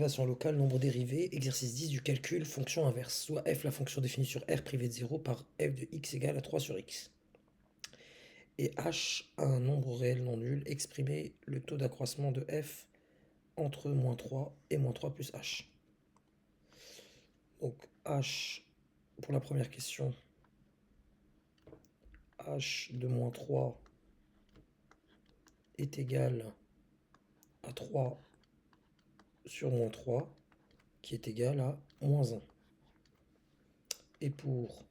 Dérivation locale, nombre dérivé, exercice 10 du calcul, fonction inverse, soit f la fonction définie sur r privé de 0 par f de x égale à 3 sur x. Et h un nombre réel non nul, exprimer le taux d'accroissement de f entre moins 3 et moins 3 plus h. Donc h, pour la première question, h de moins 3 est égal à 3 sur moins 3, qui est égal à moins 1. Et pour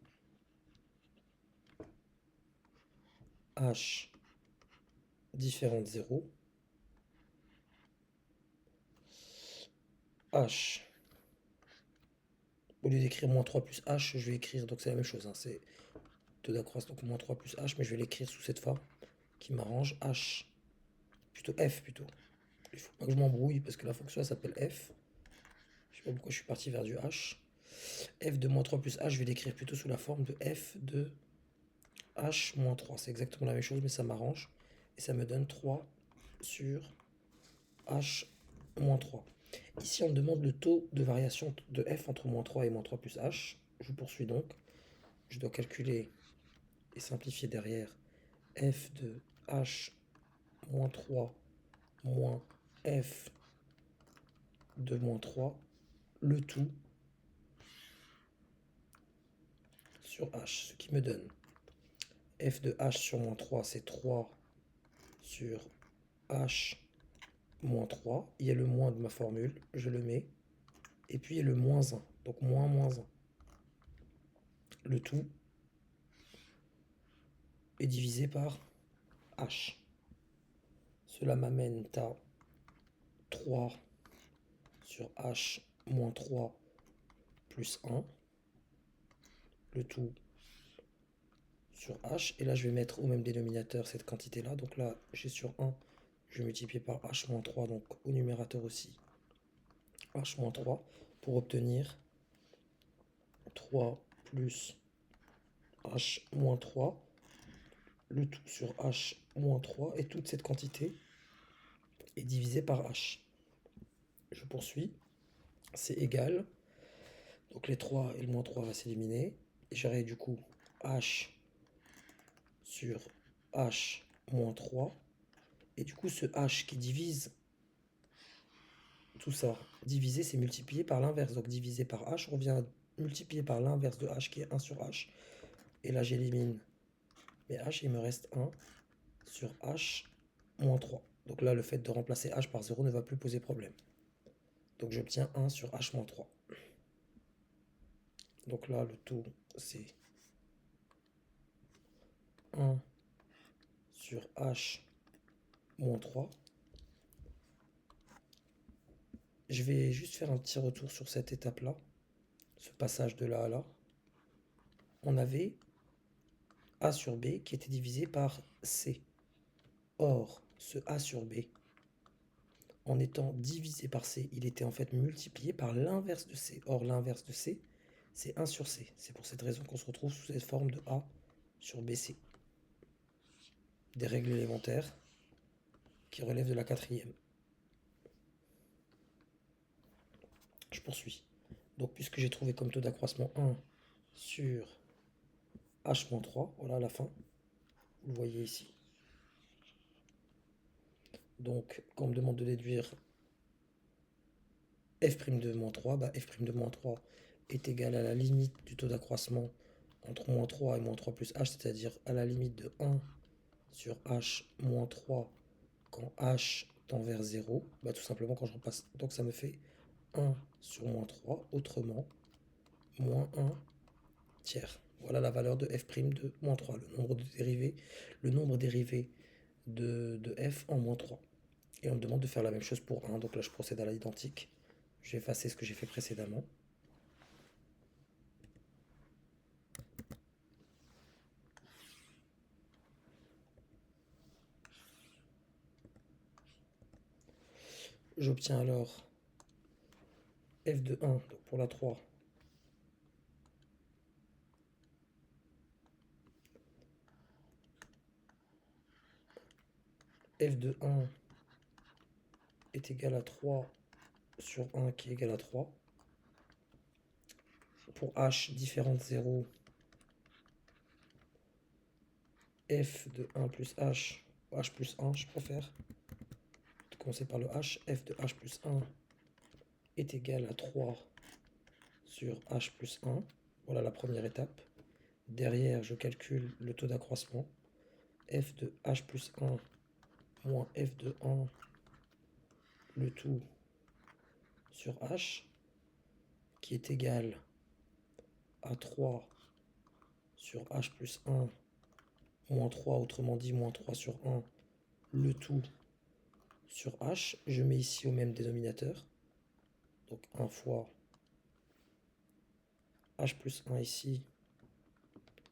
h différent de 0, h, au lieu d'écrire moins 3 plus h, je vais écrire, donc c'est la même chose, hein, c'est taux d'accroissement, donc moins 3 plus h, mais je vais l'écrire sous cette forme qui m'arrange, h, plutôt f plutôt. Il faut pas que je m'embrouille parce que la fonction elle s'appelle f. Je sais pas pourquoi je suis parti vers du h. F de moins 3 plus h, je vais l'écrire plutôt sous la forme de f de h moins 3. C'est exactement la même chose, mais ça m'arrange. Et ça me donne 3 sur h moins 3. Ici, on me demande le taux de variation de f entre moins 3 et moins 3 plus h. Je poursuis donc. Je dois calculer et simplifier derrière f de h moins 3 moins f de moins 3, le tout sur h, ce qui me donne f de h sur moins 3, c'est 3 sur h moins 3. Il y a le moins de ma formule, je le mets. Et puis il y a le moins 1, donc moins 1. Le tout est divisé par h. Cela m'amène à 3 sur h moins 3 plus 1. Le tout sur h. Et là, je vais mettre au même dénominateur cette quantité-là. Donc là, j'ai sur 1, je vais multiplier par h moins 3, donc au numérateur aussi h moins 3, pour obtenir 3 plus h moins 3, le tout sur h moins 3, et toute cette quantité est divisée par h. Je poursuis, c'est égal, donc les 3 et le moins 3 va s'éliminer, et j'aurai du coup h sur h moins 3, et du coup ce h qui divise tout ça, divisé c'est multiplié par l'inverse, donc divisé par h, on revient à multiplier par l'inverse de h qui est 1 sur h, et là j'élimine mes h, il me reste 1 sur h moins 3. Donc là, le fait de remplacer h par 0 ne va plus poser problème. Donc j'obtiens 1 sur h moins 3. Donc là, le taux, c'est 1 sur h moins 3. Je vais juste faire un petit retour sur cette étape-là, ce passage de là à là. On avait a sur b qui était divisé par c. Or, ce a sur b, en étant divisé par c, il était en fait multiplié par l'inverse de c. Or, l'inverse de c, c'est 1 sur c. C'est pour cette raison qu'on se retrouve sous cette forme de a sur bc. Des règles élémentaires qui relèvent de la quatrième. Je poursuis. Donc, puisque j'ai trouvé comme taux d'accroissement 1 sur h-3, voilà la fin. Vous le voyez ici. Donc, quand on me demande de déduire f' de moins 3, bah f' de moins 3 est égal à la limite du taux d'accroissement entre moins 3 et moins 3 plus h, c'est-à-dire à la limite de 1 sur h moins 3 quand h tend vers 0, bah tout simplement quand je repasse. Donc ça me fait 1 sur moins 3, autrement, moins 1 tiers. Voilà la valeur de f' de moins 3, le nombre dérivé de f en moins 3. Et on me demande de faire la même chose pour 1, donc là je procède à l'identique. Je vais effacer ce que j'ai fait précédemment. J'obtiens alors f de 1, donc pour la 3, f de 1 est égal à 3 sur 1 qui est égal à 3. Pour h différent de 0, f de 1 plus h plus 1, je préfère. Commencer par le h, f de h plus 1 est égal à 3 sur h plus 1. Voilà la première étape. Derrière, je calcule le taux d'accroissement. F de h plus 1 moins f de 1, le tout sur h, qui est égal à 3 sur h plus 1 moins 3, autrement dit moins 3 sur 1, le tout sur h. Je mets ici au même dénominateur. Donc 1 fois h plus 1 ici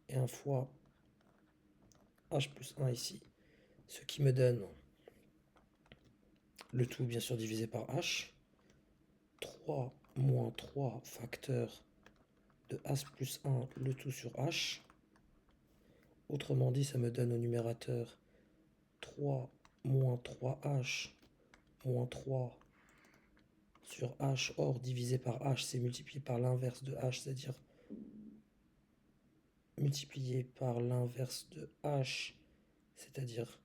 et 1 fois h plus 1 ici. Ce qui me donne le tout bien sûr divisé par h. 3 moins 3 facteur de h plus 1, le tout sur h. Autrement dit, ça me donne au numérateur 3 moins 3h moins 3 sur h. Or, divisé par h, c'est multiplié par l'inverse de h, c'est-à-dire multiplié par l'inverse de h, c'est-à-dire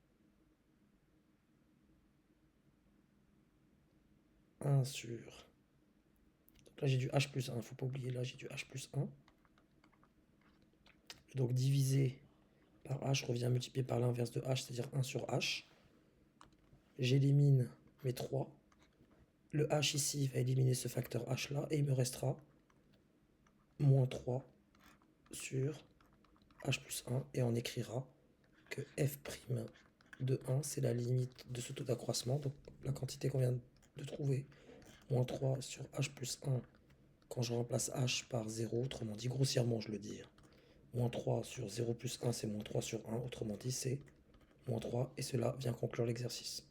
1 sur... Donc là, j'ai du h plus 1, il ne faut pas oublier, là, j'ai du h plus 1. Donc, divisé par h revient multiplié par l'inverse de h, c'est-à-dire 1 sur h. J'élimine mes 3. Le h ici va éliminer ce facteur h là, et il me restera moins 3 sur h plus 1, et on écrira que f' de 1, c'est la limite de ce taux d'accroissement, donc la quantité qu'on vient de trouver, moins 3 sur h plus 1, quand je remplace h par 0, autrement dit, grossièrement je le dis, moins 3 sur 0 plus 1, c'est moins 3 sur 1, autrement dit, c'est moins 3, et cela vient conclure l'exercice.